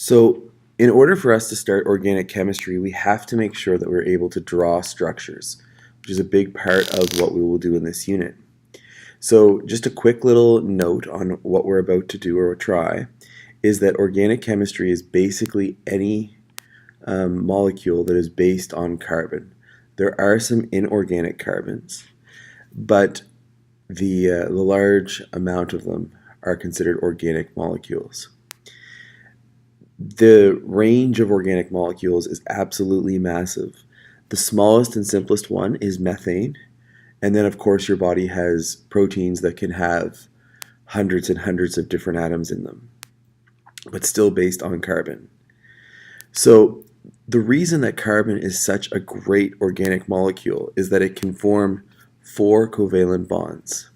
So in order for us to start organic chemistry, we have to make sure that we're able to draw structures, which is a big part of what we will do in this unit. So just a quick little note on what we're about to do or try is that organic chemistry is basically any molecule that is based on carbon. There are some inorganic carbons, but the large amount of them are considered organic molecules. The range of organic molecules is absolutely massive. The smallest and simplest one is methane, and then of course your body has proteins that can have hundreds and hundreds of different atoms in them, but still based on carbon. So the reason that carbon is such a great organic molecule is that it can form 4 covalent bonds.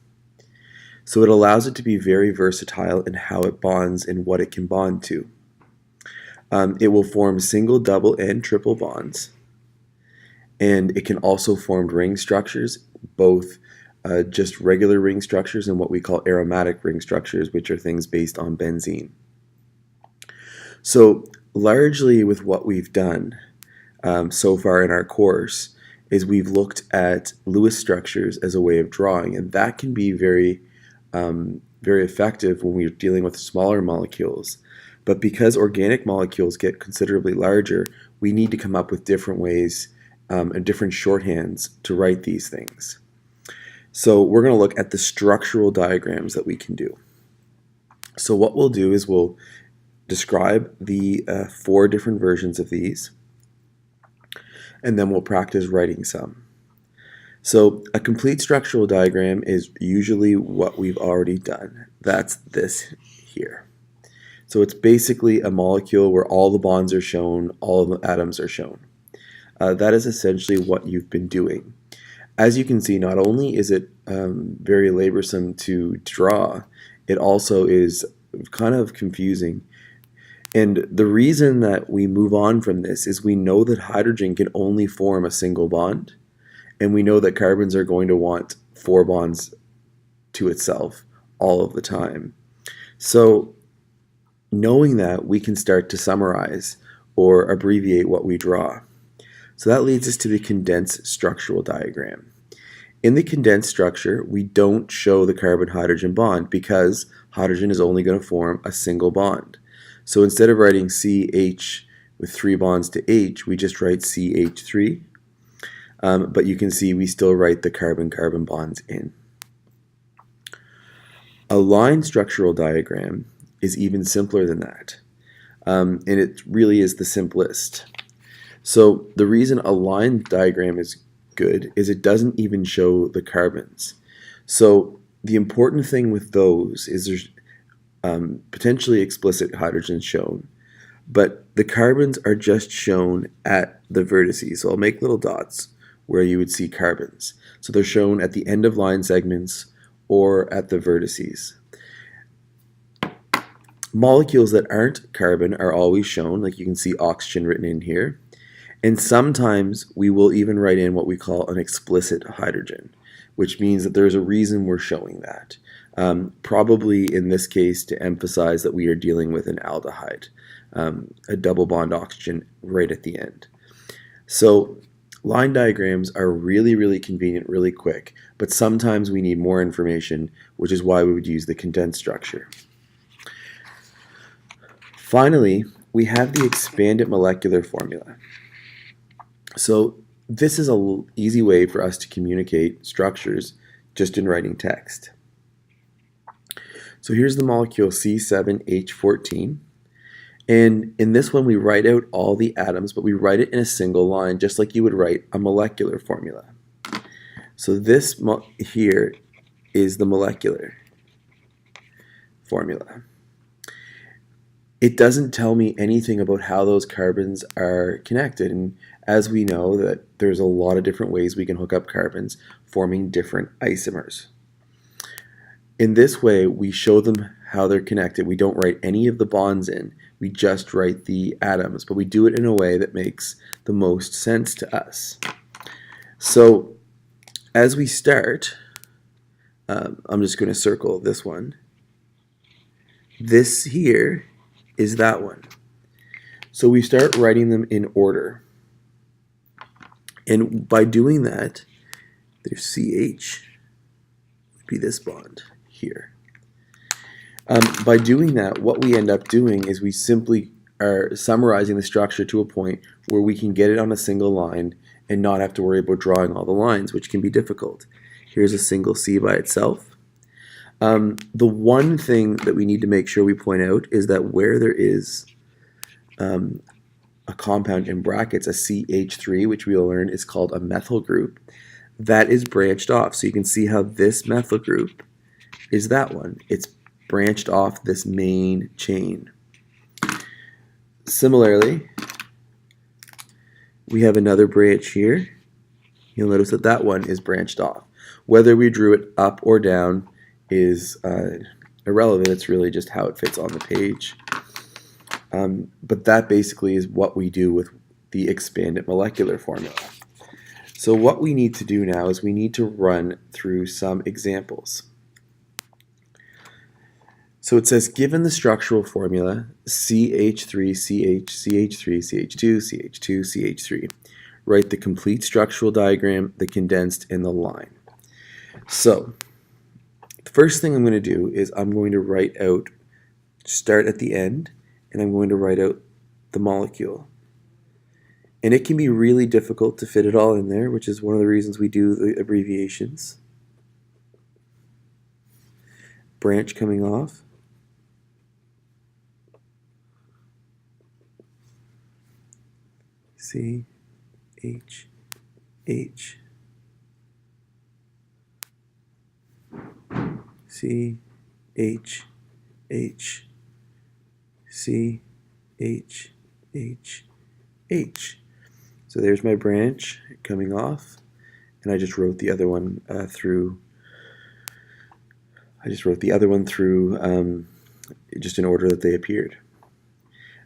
So it allows it to be very versatile in how it bonds and what it can bond to. It will form single, double, and triple bonds. And it can also form ring structures, both just regular ring structures and what we call aromatic ring structures, which are things based on benzene. So largely with what we've done so far in our course is we've looked at Lewis structures as a way of drawing, and that can be very effective when we're dealing with smaller molecules. But because organic molecules get considerably larger, we need to come up with different ways and different shorthands to write these things. So we're going to look at the structural diagrams that we can do. So what we'll do is we'll describe the 4 different versions of these, and then we'll practice writing some. So a complete structural diagram is usually what we've already done. That's this here. So it's basically a molecule where all the bonds are shown, all the atoms are shown. That is essentially what you've been doing. As you can see, not only is it very laborsome to draw, it also is kind of confusing. And the reason that we move on from this is we know that hydrogen can only form a single bond, and we know that carbons are going to want 4 bonds to itself all of the time. So knowing that, we can start to summarize or abbreviate what we draw. So that leads us to the condensed structural diagram. In the condensed structure, we don't show the carbon-hydrogen bond because hydrogen is only going to form a single bond. So instead of writing CH with 3 bonds to H, we just write CH3. But you can see we still write the carbon-carbon bonds in. A line structural diagram is even simpler than that. And it really is the simplest. So the reason a line diagram is good is it doesn't even show the carbons. So the important thing with those is there's potentially explicit hydrogen shown, but the carbons are just shown at the vertices. So I'll make little dots where you would see carbons. So they're shown at the end of line segments or at the vertices. Molecules that aren't carbon are always shown, like you can see oxygen written in here. And sometimes we will even write in what we call an explicit hydrogen, which means that there's a reason we're showing that. Probably in this case to emphasize that we are dealing with an aldehyde, a double bond oxygen right at the end. So line diagrams are really, really convenient, really quick, but sometimes we need more information, which is why we would use the condensed structure. Finally, we have the expanded molecular formula. So this is an easy way for us to communicate structures just in writing text. So here's the molecule C7H14. And in this one, we write out all the atoms, but we write it in a single line, just like you would write a molecular formula. So this here is the molecular formula. It doesn't tell me anything about how those carbons are connected. And as we know that there's a lot of different ways we can hook up carbons, forming different isomers. In this way, we show them how they're connected. We don't write any of the bonds in. We just write the atoms, but we do it in a way that makes the most sense to us. So as we start, I'm just going to circle this one. This here is that one. So we start writing them in order. And by doing that, there's CH, would be this bond here. By doing that, what we end up doing is we simply are summarizing the structure to a point where we can get it on a single line and not have to worry about drawing all the lines, which can be difficult. Here's a single C by itself. The one thing that we need to make sure we point out is that where there is a compound in brackets, a CH3, which we will learn is called a methyl group, that is branched off. So you can see how this methyl group is that one. It's branched off this main chain. Similarly, we have another branch here. You'll notice that that one is branched off. Whether we drew it up or down is irrelevant. It's really just how it fits on the page. But that basically is what we do with the expanded molecular formula. So what we need to do now is we need to run through some examples. So it says, given the structural formula CH3, CH3, CH2, CH2, CH3, write the complete structural diagram, the condensed, and the line. So the first thing I'm going to do is I'm going to write out, start at the end, and I'm going to write out the molecule. And it can be really difficult to fit it all in there, which is one of the reasons we do the abbreviations. Branch coming off. C, H, H, C, H, H, C, H, H, H. So there's my branch coming off, and I just wrote the other one through. Just in order that they appeared.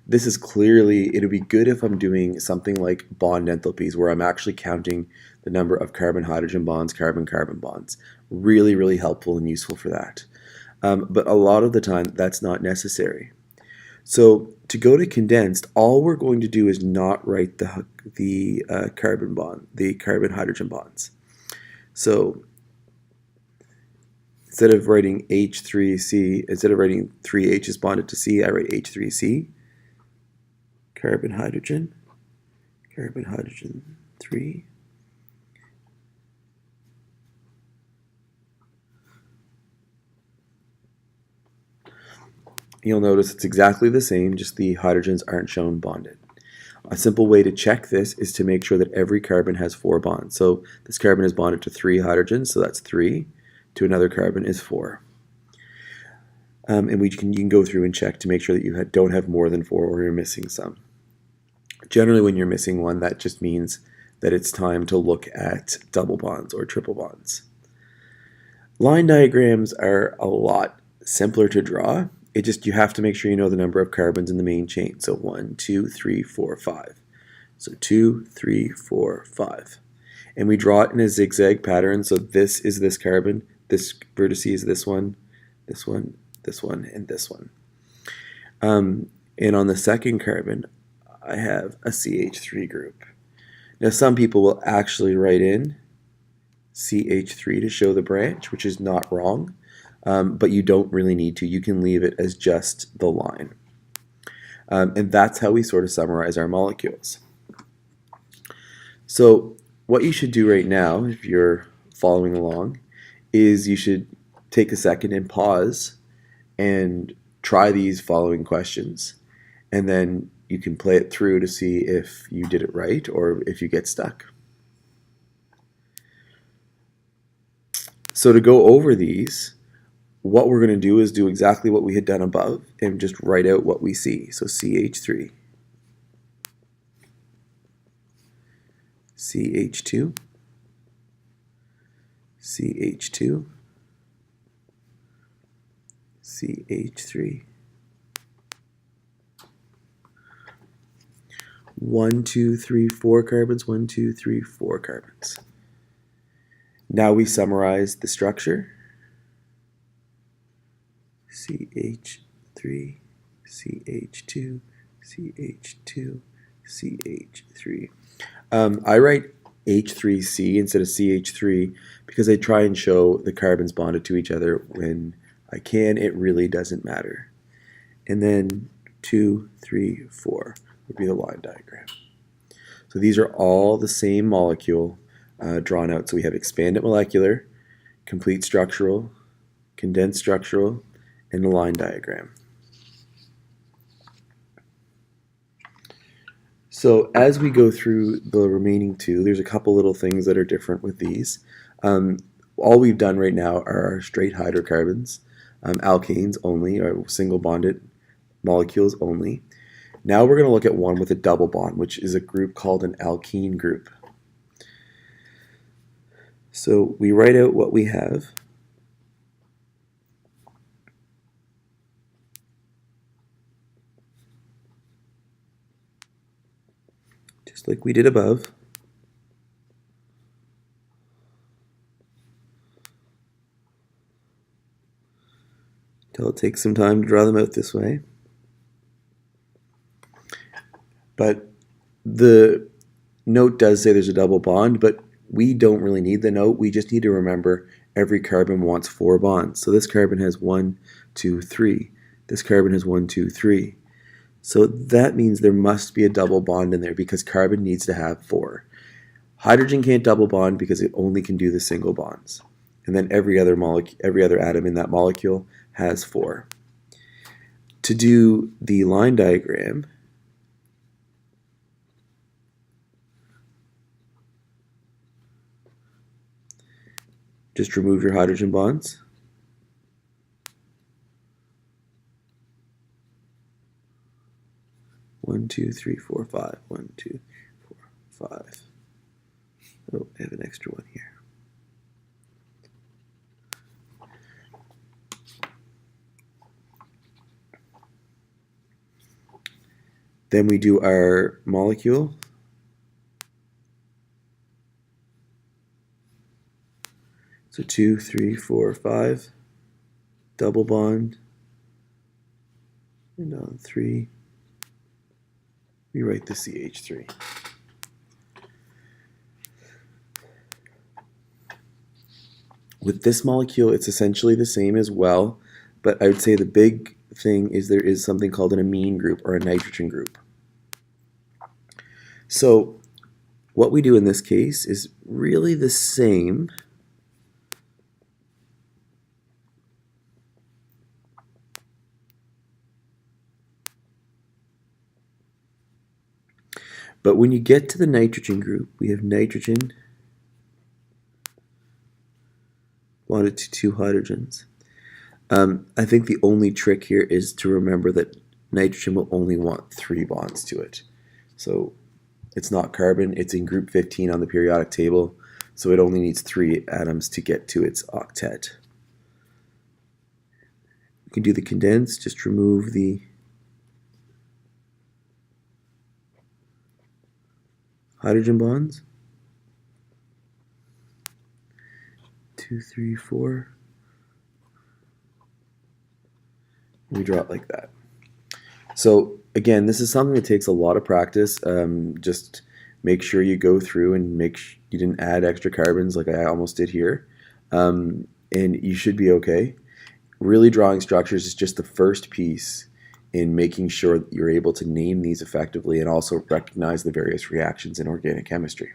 This is clearly, it would be good if I'm doing something like bond enthalpies where I'm actually counting the number of carbon-hydrogen bonds, carbon-carbon bonds. Really, really helpful and useful for that. But a lot of the time, that's not necessary. So to go to condensed, all we're going to do is not write the carbon-hydrogen bonds. So instead of writing H3C, instead of writing 3 H's bonded to C, I write H3C. Carbon-hydrogen, carbon-hydrogen 3. You'll notice it's exactly the same, just the hydrogens aren't shown bonded. A simple way to check this is to make sure that every carbon has 4 bonds. So this carbon is bonded to 3 hydrogens, so that's 3. To another carbon is 4. And you can go through and check to make sure that you don't have more than 4 or you're missing some. Generally, when you're missing one, that just means that it's time to look at double bonds or triple bonds. Line diagrams are a lot simpler to draw. You have to make sure you know the number of carbons in the main chain. So 1, 2, 3, 4, 5. So 2, 3, 4, 5. And we draw it in a zigzag pattern. So this is this carbon, this vertex is this one, this one, this one, and this one. And on the second carbon, I have a CH3 group. Now some people will actually write in CH3 to show the branch, which is not wrong, but you don't really need to. You can leave it as just the line. And that's how we sort of summarize our molecules. So what you should do right now, if you're following along, is you should take a second and pause and try these following questions, and then you can play it through to see if you did it right or if you get stuck. So to go over these, what we're going to do is do exactly what we had done above and just write out what we see. So CH3, CH2, CH2, CH3. 1, 2, 3, 4 carbons, 1, 2, 3, 4 carbons. Now we summarize the structure. CH3, CH2, CH2, CH3. I write H3C instead of CH3 because I try and show the carbons bonded to each other when I can. It really doesn't matter. And then 2, 3, 4 would be the line diagram. So these are all the same molecule drawn out. So we have expanded molecular, complete structural, condensed structural, and a line diagram. So as we go through the remaining two, there's a couple little things that are different with these. All we've done right now are straight hydrocarbons, alkanes only, or single bonded molecules only. Now we're going to look at one with a double bond, which is a group called an alkene group. So we write out what we have. Just like we did above. Until it takes some time to draw them out this way. But the note does say there's a double bond, but we don't really need the note. We just need to remember every carbon wants 4 bonds. So this carbon has 1, 2, 3. This carbon has 1, 2, 3. So that means there must be a double bond in there because carbon needs to have 4. Hydrogen can't double bond because it only can do the single bonds. And then every other atom in that molecule has 4. To do the line diagram, just remove your hydrogen bonds. One, two, three, four, five. 1, 2, 4, 5. Oh, I have an extra one here. Then we do our molecule. So 2, 3, 4, 5, double bond, and on 3, we write the CH3. With this molecule, it's essentially the same as well, but I would say the big thing is there is something called an amine group or a nitrogen group. So what we do in this case is really the same. But when you get to the nitrogen group, we have nitrogen bonded to 2 hydrogens. I think the only trick here is to remember that nitrogen will only want 3 bonds to it. So it's not carbon, it's in group 15 on the periodic table, so it only needs 3 atoms to get to its octet. We can do the condensed, just remove the hydrogen bonds. 2, 3, 4. We draw it like that. So again, this is something that takes a lot of practice. Just make sure you go through and make sure you didn't add extra carbons like I almost did here. And you should be okay. Really drawing structures is just the first piece in making sure that you're able to name these effectively and also recognize the various reactions in organic chemistry.